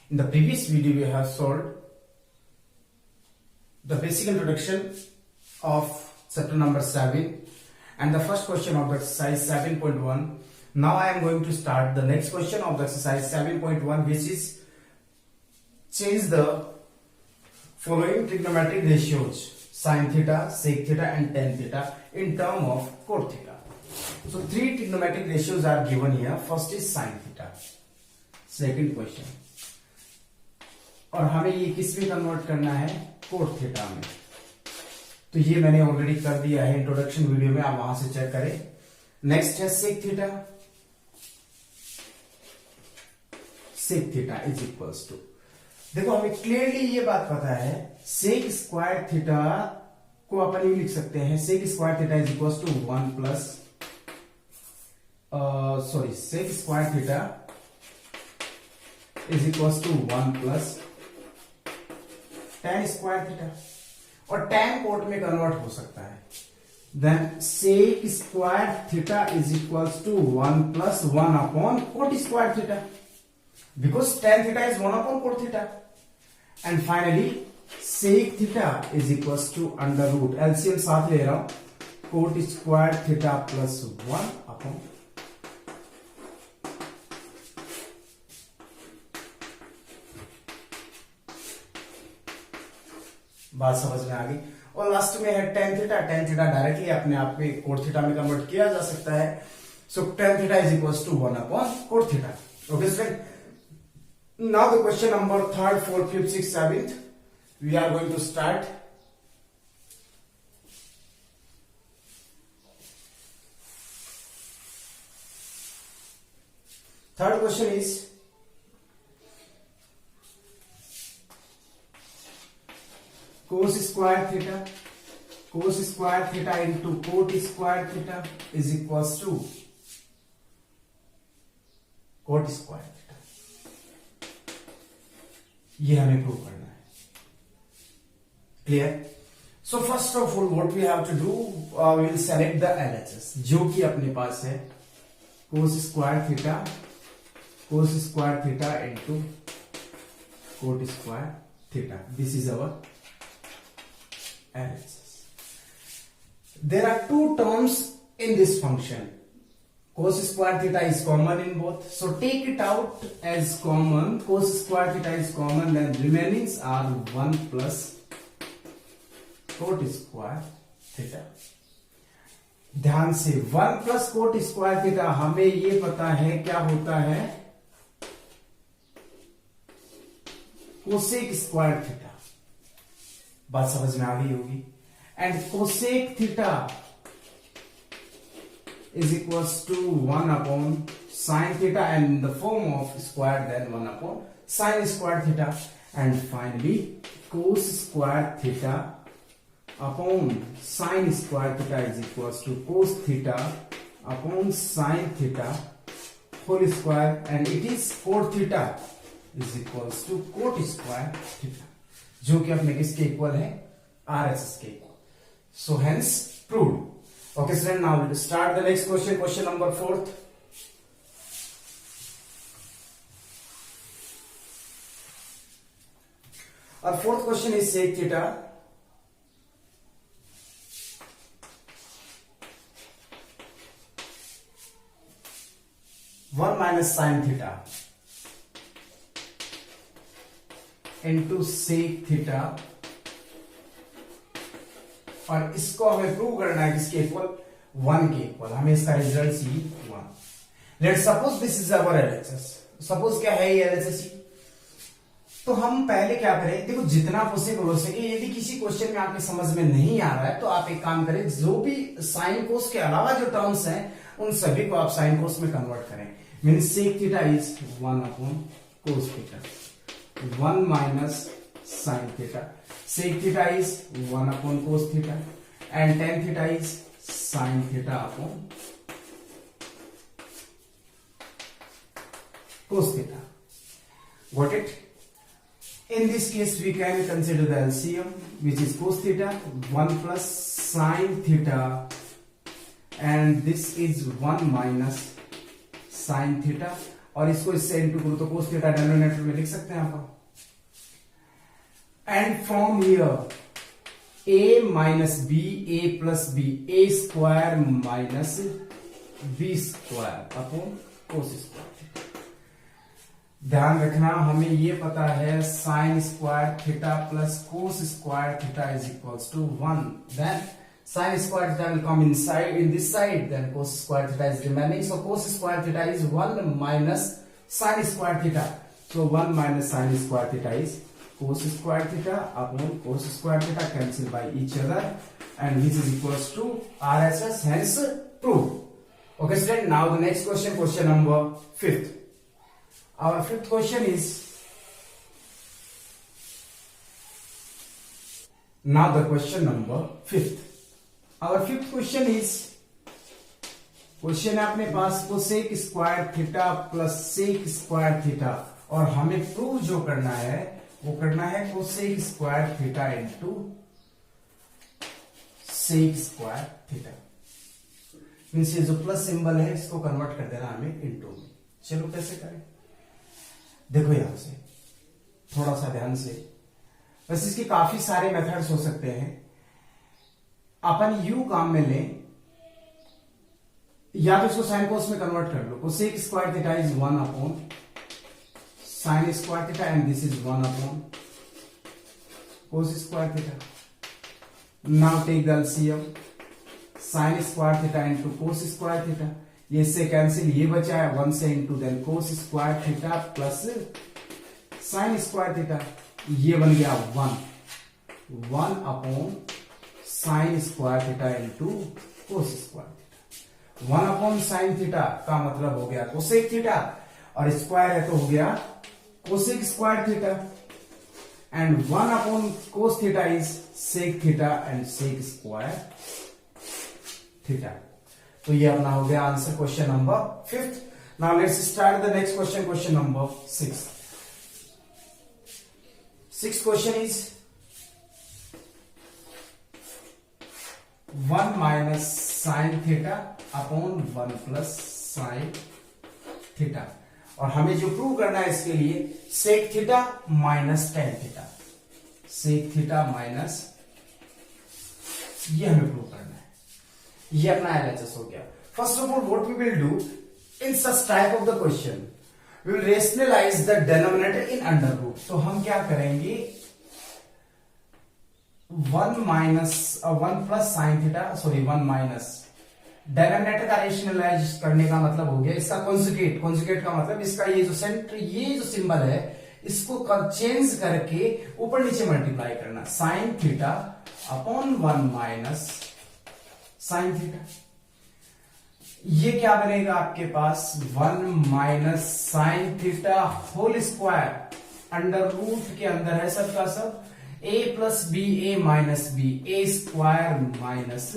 In the previous video, we have solved the basic introduction of chapter number 7 and the first question of the exercise 7.1. Now I am going to start the next question of the exercise 7.1, which is change the following trigonometric ratios sin theta, sec theta and tan theta in term of cot theta. So three trigonometric ratios are given here. First is sin theta. Second question, और हमें ये किस में convert करना है, cot theta में. तो ये मैंने ऑलरेडी कर दिया है इंट्रोडक्शन वीडियो में, आप वहां से चेक करें. नेक्स्ट है sec theta. Sec theta is equals to, देखो हमें क्लियरली ये बात पता है, सेक स्क्वायर थीटा को अपन ये लिख सकते हैं, sec square theta is equals to 1 plus sec square theta is equals to 1 plus tan square theta, और tan कोट में कन्वर्ट हो सकता है. Then sec square theta is equals to 1 plus 1 upon cot square theta, because tan theta is 1 upon cot theta. And finally sec theta is equals to under root, LCM साथ ले रहा हूं, cot square theta plus 1 upon. बात समझ में आ गई. और लास्ट में है tan theta. tan theta directly अपने आप में कोट थीटा में कन्वर्ट किया जा सकता है. So tan theta is equals to 1 upon cot theta. Okay student, now the question number 3rd, 4th, 5th, 6th, 7th we are going to start. Third question is cos square theta into cot square theta is equals to cot square theta. ये हमें prove करना है. Clear? So first of all what we have to do, we will select the LHS जो कि अपने पास है, cos square theta into cot square theta. This is our LHS. There are two terms in this function. Cos square theta is common in both, so take it out as common. Cos square theta is common, then remainings are 1 plus cot square theta. ध्यान से 1 plus cot square theta, हमें ये पता है क्या होता है, cosec square theta. बात समझ में आ गई होगी. And cosec theta is equals to 1 upon sine theta and the form of square, then 1 upon sine square theta. And finally cos square theta upon sine square theta is equals to cos theta upon sine theta whole square, and it is cot theta is equals to cot square theta, जो कि अपने किसके equal है, RHS के equal. So hence proved. Okay student, now will start the next question, question number 4th. और 4th question is sec theta one minus sine theta into sec theta, और इसको हमें प्रूव करना है किसके इक्वल, 1 के इक्वल. हमें इसका रिजल्ट सी 1. Let's suppose this is our LHS. Suppose क्या है ये एलएचएस. तो हम पहले क्या करें, देखो जितना पॉसिबल हो सके, यदि किसी क्वेश्चन में आपके समझ में नहीं आ रहा है तो आप एक काम करें, जो भी साइन कोस के अलावा जो टर्म्स हैं उन सभी को आप साइन कोस में कन्वर्ट करें. Means sec theta is 1 upon cos theta, 1 minus sin theta. Sec theta is 1 upon cos theta, and tan theta is sin theta upon cos theta. Got it? In this case, we can consider the LCM, which is cos theta 1 plus sin theta, and this is 1 minus sin theta, और इसको इससे into करो तो cos theta denominator में लिख सकते हैं आप। And from here a minus B A plus B A square minus B square upon cos square. ध्यान रखना, हमें ये पता है sine square theta plus cos square theta is equals to 1। Then sin square theta will come inside in this side, then cos square theta is remaining, so cos square theta is 1 minus sin square theta, so 1 minus sin square theta is cos square theta upon cos square theta, cancel by each other, and this is equals to RHS, hence true. Okay student, now the next question, question number 5th. Our 5th question is, now the question number 5th. Our 5th question is, question है अपने पास cosec square theta plus sec square theta, और हमें prove जो करना है वो करना है cosec square theta into sec square theta. Means ये जो प्लस सिंबल है इसको कन्वर्ट कर देना हमें इंटू में। चलो कैसे करें, देखो यहां से थोड़ा सा ध्यान से, बस इसके काफी सारे मेथड्स हो सकते हैं। अपन यू काम में लें, या तो इसको साइन कोस में कन्वर्ट कर लो। Cosec square theta is 1 upon sine square theta and this is 1 upon cos square theta. Now take the LCM, sine square theta into cos square theta, ये इससे कैंसिल, ये बचा है 1 से into then cos square theta plus sine square theta, ये बन गया 1 upon sine square theta into cos square theta. 1 upon sine theta का मतलब हो गया कोसेक थीटा, और स्क्वायर है तो हो गया cosec square theta, and 1 upon cos theta is sec theta and sec square theta. तो ये अपना हो गया answer question number 5th। Now let's start the next question, question number 6th। 6th question is 1 minus sine theta upon 1 plus sine theta, और हमें जो prove करना है इसके लिए sec theta minus tan theta, sec theta minus, ये हमें prove करना है। ये अपना एलएचएस हो गया। First of all what we will do in such type of the question, we will rationalise the denominator in under root. तो हम क्या करेंगे, 1 plus sine theta, sorry 1 minus, denominator का रेशनलाइज करने का मतलब हो गया इसका कॉन्जुगेट। कॉन्जुगेट का मतलब इसका ये जो सेंटर, ये जो सिंबल है इसको चेंज करके ऊपर नीचे मल्टीप्लाई करना, sine theta upon 1 minus sine theta. ये क्या बनेगा आपके पास, 1 minus sine theta whole square, under root के अंदर है सब का सब, a plus B A minus B, A square minus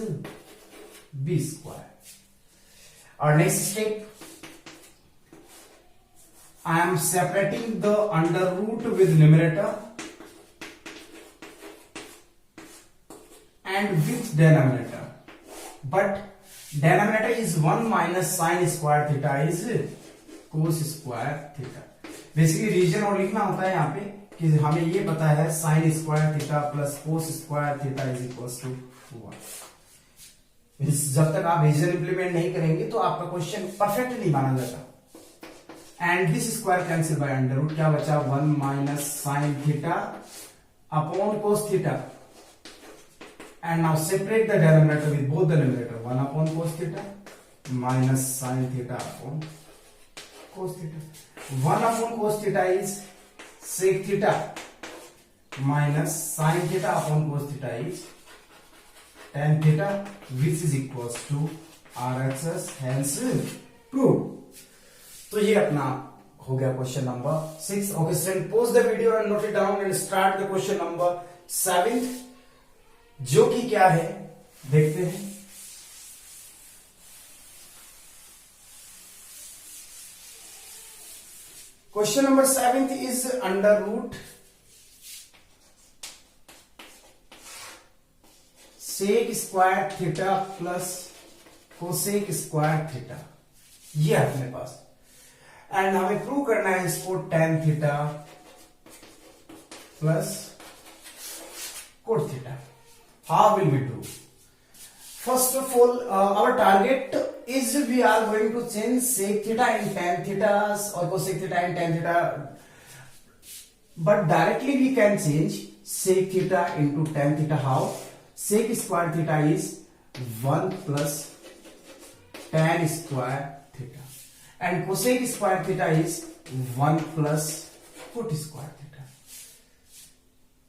B square. और next step, I am separating the under root with numerator and with denominator, but denominator is 1 minus sine square theta is cos square theta. Basically reason और लिखना होता है यहाँ पे कि हमें ये पता है sine square theta plus cos square theta is equals to 1। जब तक आप रीजन इंप्लीमेंट नहीं करेंगे तो आपका क्वेश्चन परफेक्ट नहीं माना जाता। And this square cancel by under root, क्या बचा, 1 minus sine theta upon cos theta, and now separate the denominator with both the numerator, 1 upon cos theta minus sine theta upon cos theta. 1 upon cos theta is sec theta minus sin theta upon cos theta is tan theta, which is equals to RHS, hence true। तो ये अपना हो गया question number 6। Okay student, pause the video and note it down and start the question number 7, जो कि क्या है देखते हैं। Question number 7 is under root sec square theta plus cosec square theta, ये है अपने पास। एंड हमें प्रूव करना है इसको tan theta plus cot theta. How will we do? First of all, our target is we are going to change sec theta in tan theta or cosec theta in tan theta. But directly we can change sec theta into tan theta. How? Sec square theta is 1 plus tan square theta. And cosec square theta is 1 plus cot square theta.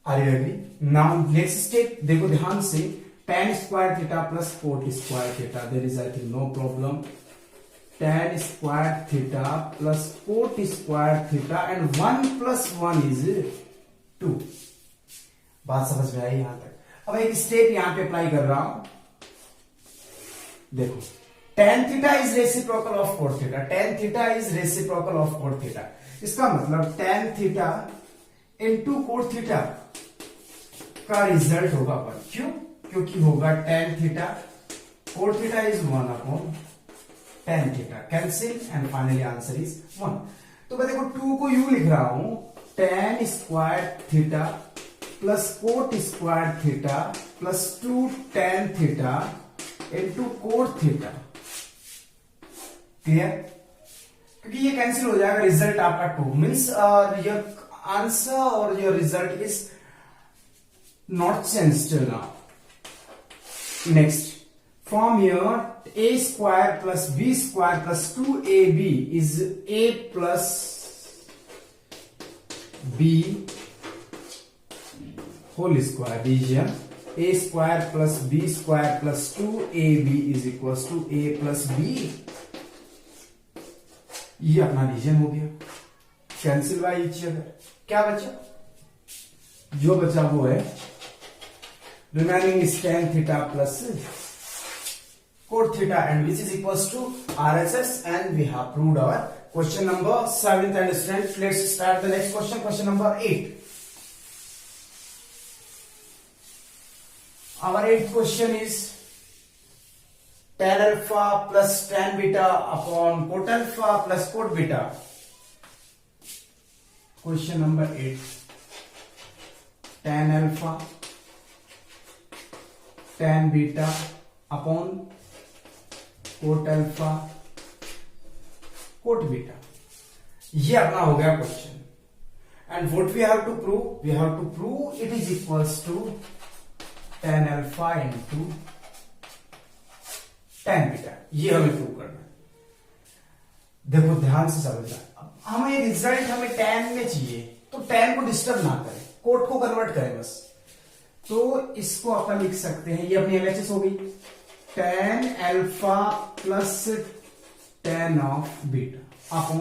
Are you agree? Now next step, देखो ध्यान से tan square theta plus cot square theta. There is I think no problem. Tan square theta plus cot square theta and 1 plus 1 is 2. बात समझ में आई यहां तक? अब एक स्टेप यहां पे अप्लाई कर रहा हूं. देखो tan theta is reciprocal of cot theta. Tan theta is reciprocal of cot theta. इसका मतलब tan theta into cot theta का रिजल्ट होगा पर. क्यों? क्योंकि होगा tan theta cot theta is 1 upon tan theta. Cancel and finally answer is 1. तो मैं देखो 2 को यू लिख रहा हूं tan square theta plus cot square theta plus 2 tan theta into cot theta. Clear? क्योंकि ये कैंसिल हो जाएगा, रिजल्ट आपका 2 मीन्स योर आंसर और your result is not changed till now. Next, from here a square plus b square plus 2ab is a plus b whole square. Division a square plus b square plus 2ab is equals to a plus b. ये अपना division हो गया. Cancel by each other. क्या बचा? जो बचा वो है remaining is tan theta plus cot theta and which is equals to RHS, and we have proved our question number 7th. And students, let's start the next question. Question number 8. Our 8th question is tan alpha plus tan beta upon cot alpha plus cot beta. Question number 8. Tan alpha tan beta upon cot alpha cot beta. ये अपना हो गया question. And what we have to prove? We have to prove it is equals to tan alpha into tan beta. ये हमें prove करना है. देखो ध्यान से समझना. हमें रिजल्ट हमें tan में चाहिए, तो tan को डिस्टर्ब ना करें, कोट को कन्वर्ट करें बस. तो इसको अपन लिख सकते हैं, ये अपनी एलएचएस होगी tan alpha plus tan of beta upon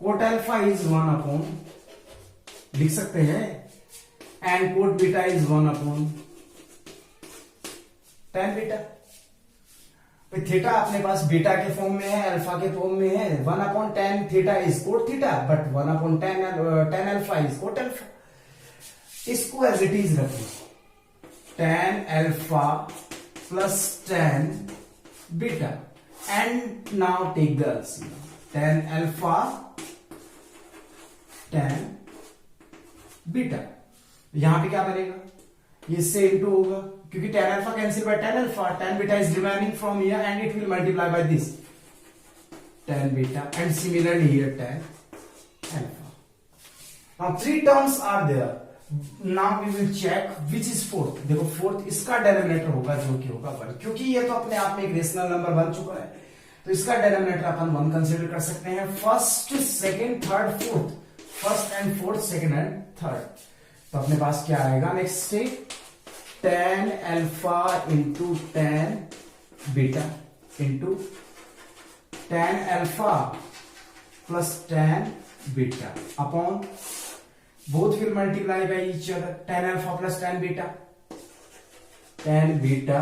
cot alpha is 1 upon, लिख सकते हैं, and cot beta is 1 upon tan beta. Theta अपने पास बीटा के फॉर्म में है, अल्फा के फॉर्म में है. 1 upon tan theta is cot theta, but 1 upon tan alpha is coat alpha. इसको एज इट इज रखें. tan alpha plus tan beta and now take the LCM. tan alpha tan beta. यहां पे क्या बनेगा? ये से इंटू होगा क्योंकि tan alpha cancel bye tan alpha. tan beta is remaining from here and it will multiply by this tan beta, and similarly here tan alpha. Now 3 terms are there. Now we will check which is fourth. देखो fourth इसका denominator होगा जो कि होगा 1, क्योंकि ये तो अपने आप में एक रेशनल नंबर बन चुका है, तो इसका डेनोमिनेटर अपन 1 कंसीडर कर सकते हैं. First second third fourth, first and fourth, second and third. तो अपने पास क्या आएगा next step? tan alpha into tan beta into tan alpha plus tan beta upon both will multiply by each other. tan alpha plus tan beta, tan beta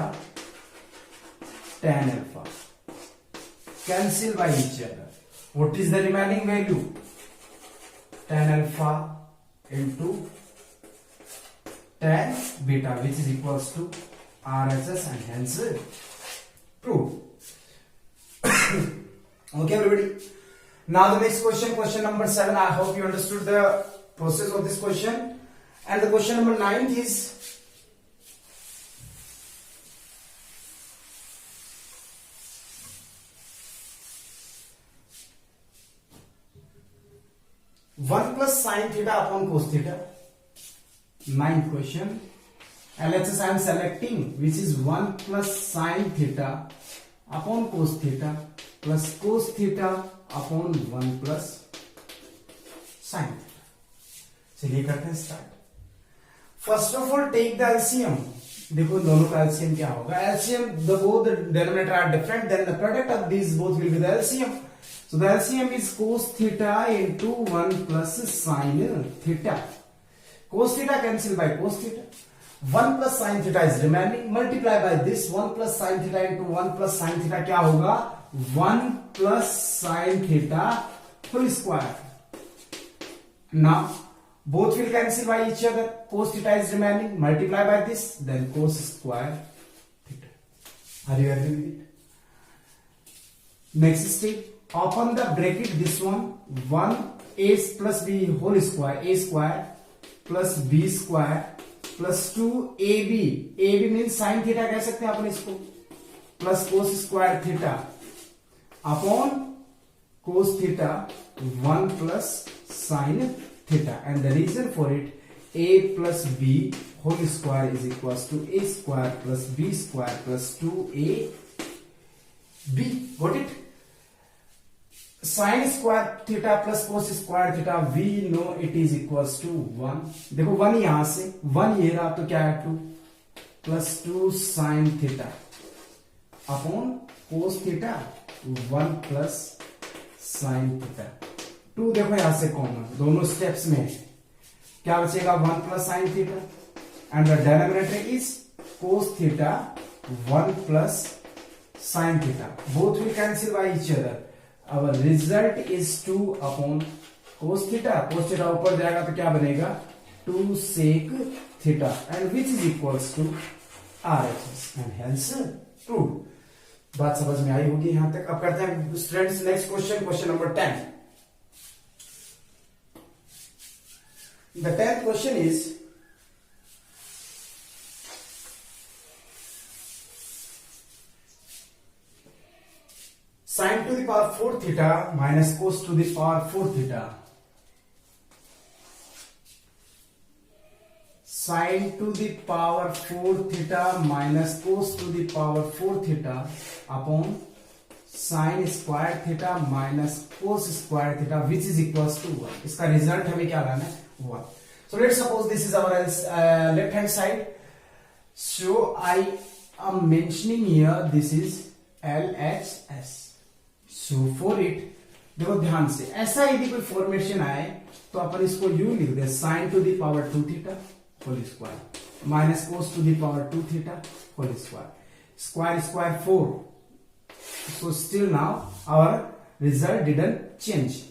tan alpha cancel by each other. What is the remaining value? Tan alpha into tan beta, which is equals to RHS, and hence proof. Okay everybody. Now the next question, question number 7. I hope you understood the process of this question. And the question number 9 is 1 plus sin theta upon cos theta. Ninth question. And let's say I am selecting which is 1 plus sin theta upon cos theta plus cos theta upon 1 plus sin theta. चलिए करते हैं start. First of all take the LCM. देखो दोनों का LCM क्या होगा. LCM the both the denominator are different, then the product of these both will be the LCM. So the LCM is cos theta into 1 plus sin theta. Cos theta cancel by cos theta. 1 plus sin theta is remaining. Multiply by this 1 plus sin theta into 1 plus sin theta क्या होगा? 1 plus sin theta full square. Now both will cancel by each other. Cos theta is remaining. Multiply by this, then cos square theta. Are you agree with it? Next step. Open the bracket this one. 1a plus b whole square, a square plus b square plus 2ab. ab means sin theta कह सकते हैं अपन इसको, plus cos square theta upon cos theta 1 plus sin theta. And the reason for it, a plus b whole square is equals to a square plus b square plus 2ab. Got it? Sin square theta plus cos square theta, we know it is equals to 1. देखो 1 यहां से 1 ये रहा तो क्या है 2 plus 2 sin theta upon cos theta 1 plus sin theta. 2 देखो यहां से कॉमन दोनों स्टेप्स में है, क्या बचेगा 1 plus sin theta and the denominator is cos theta 1 plus sin theta. Both will cancel by each other. Our result is 2 upon cos theta. Cos theta ऊपर जाएगा तो क्या बनेगा 2 sec theta and which is equals to RHS and hence proved. बात समझ में आई होगी यहां तक. अब करते हैं students next question, question number 10. The 10th question is sin to the power 4 theta minus cos to the power 4 theta. Sin to the power 4 theta minus cos to the power 4 theta upon sin square theta minus cos square theta which is equals to 1. इसका result हमें क्या लाना है 1. So let's suppose this is our left hand side. So I am mentioning here this is LHS. So for it, देखो ध्यान से, ऐसा यदि कोई फॉर्मेशन आए तो अपन इसको यूं लिख दे sin to the power 2 theta whole square minus cos to the power 2 theta whole square. Square square 4. So still now our result didn't change.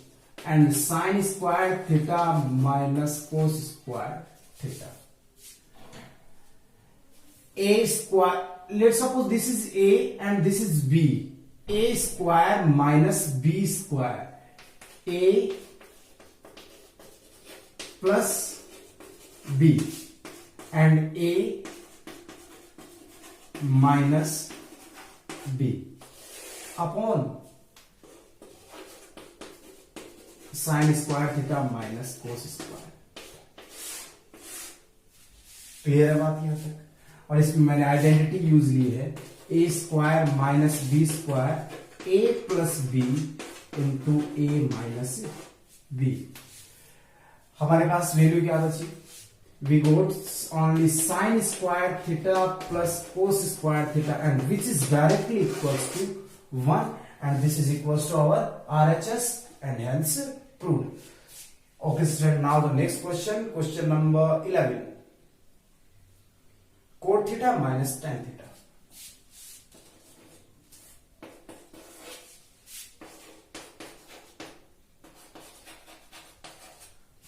And sin square theta minus cos square theta. A square, let's suppose this is A and this is B. A square minus B square. A plus B and A minus B upon sin square theta minus cos square. Clear है बात यहां तक. और इसमें मैंने identity use ली है A square minus B square A plus B into A minus B. हमारे पास वैल्यू क्या बची, we got only sine square theta plus cos square theta and which is directly equals to 1 and this is equals to our RHS and hence proved. Okay student, now the next question, question number 11. Cot theta minus tan theta.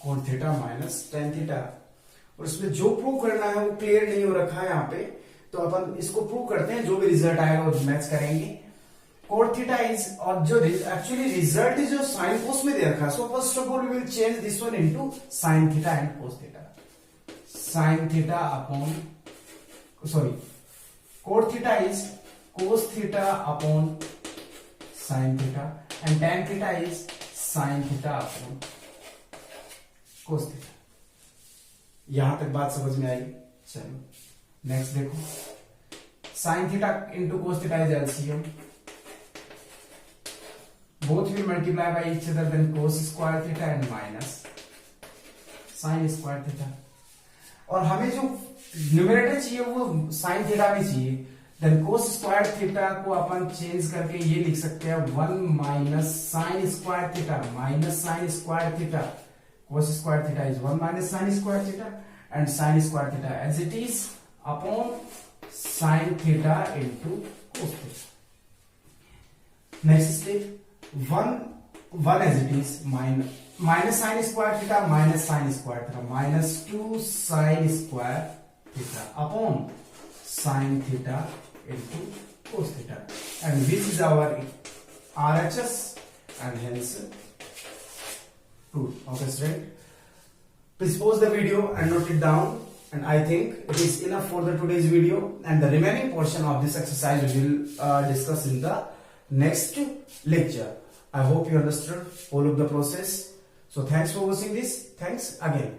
Cot theta minus tan theta. और इसमें जो prove करना है वो clear नहीं हो रखा है यहाँ पे, तो अपन इसको प्रूव करते हैं. जो भी रिजल्ट आएगा वो मैच करेंगे. cot theta is, और जो एक्चुअली रिजल्ट जो साइन कोस में दे रखा है, so first of all we will change this one into sine theta and cos theta. Sine theta upon, sorry, cot theta is cos theta upon sin theta and tan theta is sin theta upon cos theta. यहां तक बात समझ में आई. चलो next देखो, sin theta into cos theta is LCM. Both will multiply by each other, then cos square theta and minus sin square theta. और हमें जो न्यूमरेटर चाहिए वो साइन थीटा में चाहिए. देन कोस स्क्वायर थीटा को अपन चेंज करके ये लिख सकते हैं 1 minus sine square theta minus sine square theta. Cos square theta is 1 minus sine square theta and sine square theta as it is upon sine theta into cos theta. Next step 1 as it is minus sine square theta minus sine square theta minus 2 sine square theta upon sin theta into cos theta, and this is our RHS and hence proof of this, right? Please pause the video and note it down, and I think it is enough for the today's video, and the remaining portion of this exercise we will discuss in the next lecture. I hope you understood all of the process. So thanks for watching this. Thanks again.